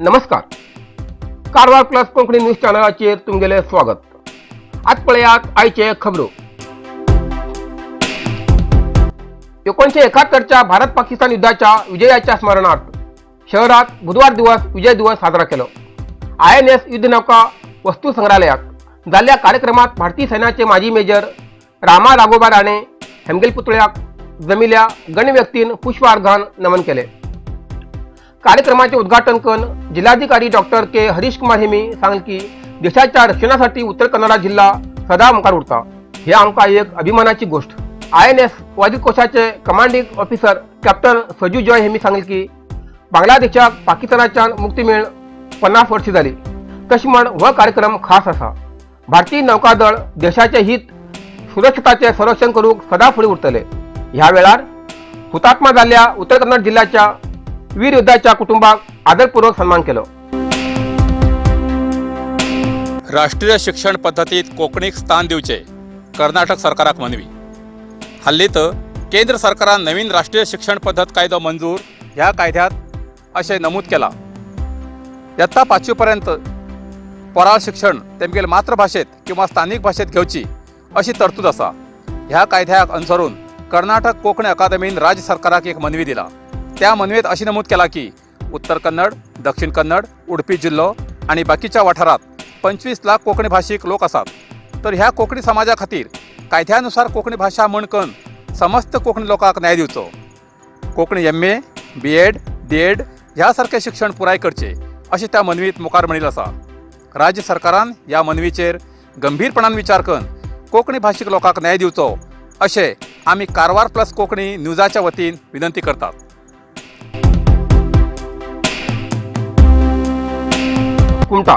नमस्कार. Karwar plus Konkani news चॅनलाचेर तुमगेले स्वागत. आज पळयात आयचे खबरो. 1971च्या भारत पाकिस्तान युद्धाच्या विजयाच्या स्मरणार्थ शहरात बुधवार दिवस विजय दिवस साजरा केलो. INS युद्धनौका वस्तू संग्रहालयात जाल्ल्या कार्यक्रमात भारतीय सैन्याचे माजी मेजर रामा राघोबा राणे हेमगेल पुतळ्याक जमिल्ल्या गणव्यक्तीन पुष्प अर्घान नमन केले. कार्यक्रमाचे उद्घाटन करून जिल्हाधिकारी डॉक्टर के हरीश कुमार हेमी सांगले की देशाच्या रक्षणासाठी उत्तर कन्नडा जिल्हा सदा मुखार उरता. ही आमकां एक अभिमानाची गोष्ट. INS वादीत कोशाचे commanding officer captain सजू Joy Hemy सांगले की बांगलादेशाक पाकिस्तानाच्यान मुक्ती मेळून 50 वर्षी जाली. तशी म्हण हो कार्यक्रम खास असा. भारतीय नौकादळ देशाचे हित सुरक्षितताचे संरक्षण करूक सदा फुडें उरतले. ह्या वेळार हुतात्मा जाल्ल्या उत्तर कन्नड जिल्ह्याच्या वीर योद्धाच्या कुटुंबाक आदरपूर्वक सन्मान केलो. राष्ट्रीय शिक्षण पद्धतीत कोंकणीक स्थान दिवचे कर्नाटक सरकाराक मनवी. हल्लीत केंद्र सरकारान नवीन राष्ट्रीय शिक्षण पद्धत कायदो मंजूर ह्या कायद्यात अशें नमूद केला. इयत्ता 5वी पर्यंत पोराळ शिक्षण तेमगेल मातृभाषेत किंवा स्थानिक भाषेत घेवची अशी तरतूद आसा. ह्या कायद्याक अनुसरून कर्नाटक कोंकणी अकादमीन राज्य सरकाराक एक मनवी दिला. त्या मनवेत अशी नमूद केला की उत्तर कन्नड, दक्षिण कन्नड, उडपी जिल्लो आणि बाकीच्या वाठारात 25 लाख कोंकणी भाषिक लोक आसात. तर ह्या कोंकणी समाजा खातीर कायद्यानुसार कोंकणी भाषा म्हणकन समस्त कोंकणी लोकांक न्याय दिवचो. कोंकणी MA, BEd, DEd ह्या सारखे शिक्षण पुराय करचे अशी त्या मनवीत मुखार म्हणिल्लें आसा. राज्य सरकारान ह्या मनवीचेर गंभीरपणान विचार करून कोंकणी भाषिक लोकांक न्याय दिवचो अशें आमी कारवार प्लस कोंकणी न्यूजाच्या वतीन विनंती करतात. कुमटा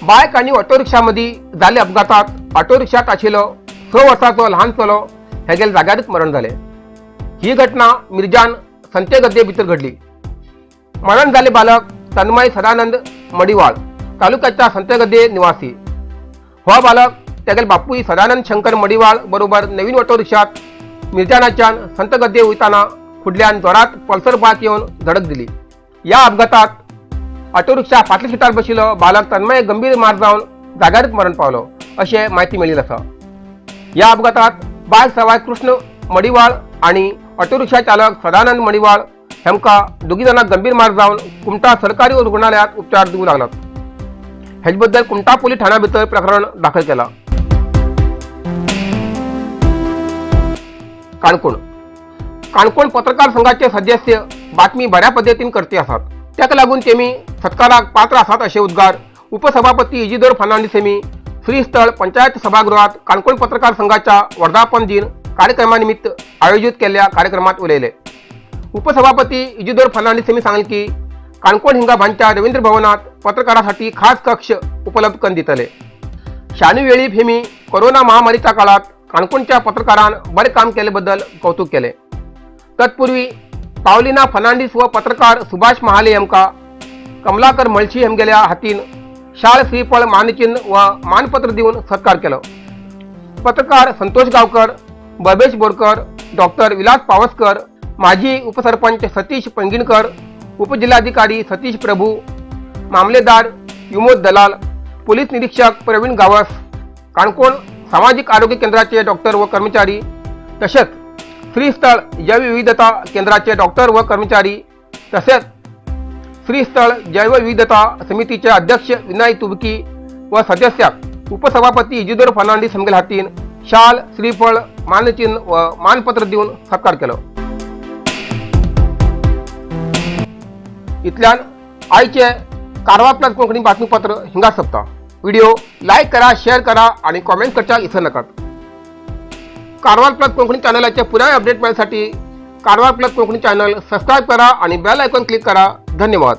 बायक आणि ऑटो रिक्षामध्ये जाल्ल्या अपघातात ऑटो रिक्षात आशिल्लो 6 वर्साचो ल्हान चलो हेगेल जाग्यारच मरण जाले. ही घटना मिर्जान संतेगद्दे भितर घडली. मरण जाल्ले बालक तन्मय सदानंद मडिवाळ तालुक्याच्या संतेगद्दे निवासी. हो बालक तेगेल बापूय सदानंद शंकर मडिवाळ बरोबर नवीन ऑटो रिक्षात मिर्जानाच्यान संतगद्दे वयताना फुडल्यान जोरात पल्सर बायक येवन धडक दिली. या अपघातात ऑटो रिक्षा फाटल्या सीटार बशिल्लो बालक तन्मय गंभीर मार जावन जाग्यारच मरण पावलो अशें माहिती मेळिल्ली आसा. या अपघातात बायक सवाय कृष्ण मडिवाळ आणि ऑटो रिक्षा चालक सदानंद मडिवाळ हेमकां दोगी जाणांक गंभीर मार जावन कुमटा सरकारी रुग्णालयात उपचार दिवूं लागलात. हेजे बद्दल कुमटा पोलीस ठाण्या भितर प्रकरण दाखल केला. काणकोण पत्रकार संघाचे सदस्य बातमी बऱ्या पद्धतीन करते आसात. त्याक लागून तेमी सत्काराक पात्र आसात असे उद्गार उपसभापती इजिदोर फर्नांडीस हेमी श्रीस्थळ पंचायत सभागृहात काणकोण पत्रकार संघाच्या वर्धापन दिन कार्यक्रमानिमित्त आयोजित केलेल्या कार्यक्रमात उलयले. उपसभापती इजिदोर फर्नांडीस हेमी सांगले की काणकोण हिंगा भांच्या रवींद्र भवनात पत्रकारांसाठी खास कक्ष उपलब्ध करून दितले. शानू वेळीप हेमी कोरोना महामारीच्या काळात काणकोणच्या पत्रकारांन बरे काम केल्याबद्दल कौतुक केले. तत्पूर्वी पावलिना फर्नांडीस व पत्रकार सुभाष महाले हेमका कमलाकर मळशी हेमगेल्या हातीन शाळ श्रीफळ मानचिन्ह व मानपत्र देऊन सत्कार केलो. पत्रकार संतोष गावकर, बबेश बोरकर, डॉक्टर विलास पावसकर, माजी उपसरपंच सतीश पंगिणकर, उपजिल्हाधिकारी सतीश प्रभू, मामलेदार विमोद दलाल, पोलीस निरीक्षक प्रवीण गावस, काणकोण सामाजिक आरोग्य केंद्राचे डॉक्टर व कर्मचारी तसेच श्रीस्थळ जैवविविधता केंद्राचे डॉक्टर व कर्मचारी तसेच श्रीस्थळ जैवविविधता समितीचे अध्यक्ष विनय तुबकी व सदस्याक उपसभापती इजिदोर फर्नांडीस हेमगेल हातीन शाल श्रीफळ मानचिन्ह व मानपत्र देऊन सत्कार केलो. इतल्यान आयचे कारवार प्लस कोंकणी बातमीपत्र हिंगा सोंपता. व्हिडिओ लाईक करा, शेअर करा आणि कॉमेंट करच्याक विसरू नकात. कारवार प्लस कोंकणी चॅनलाचे पुरावे अपडेट मिळण्यासाठी Karwar plus Konkani channel subscribe करा आणि बेल आयकॉन क्लिक करा. धन्यवाद.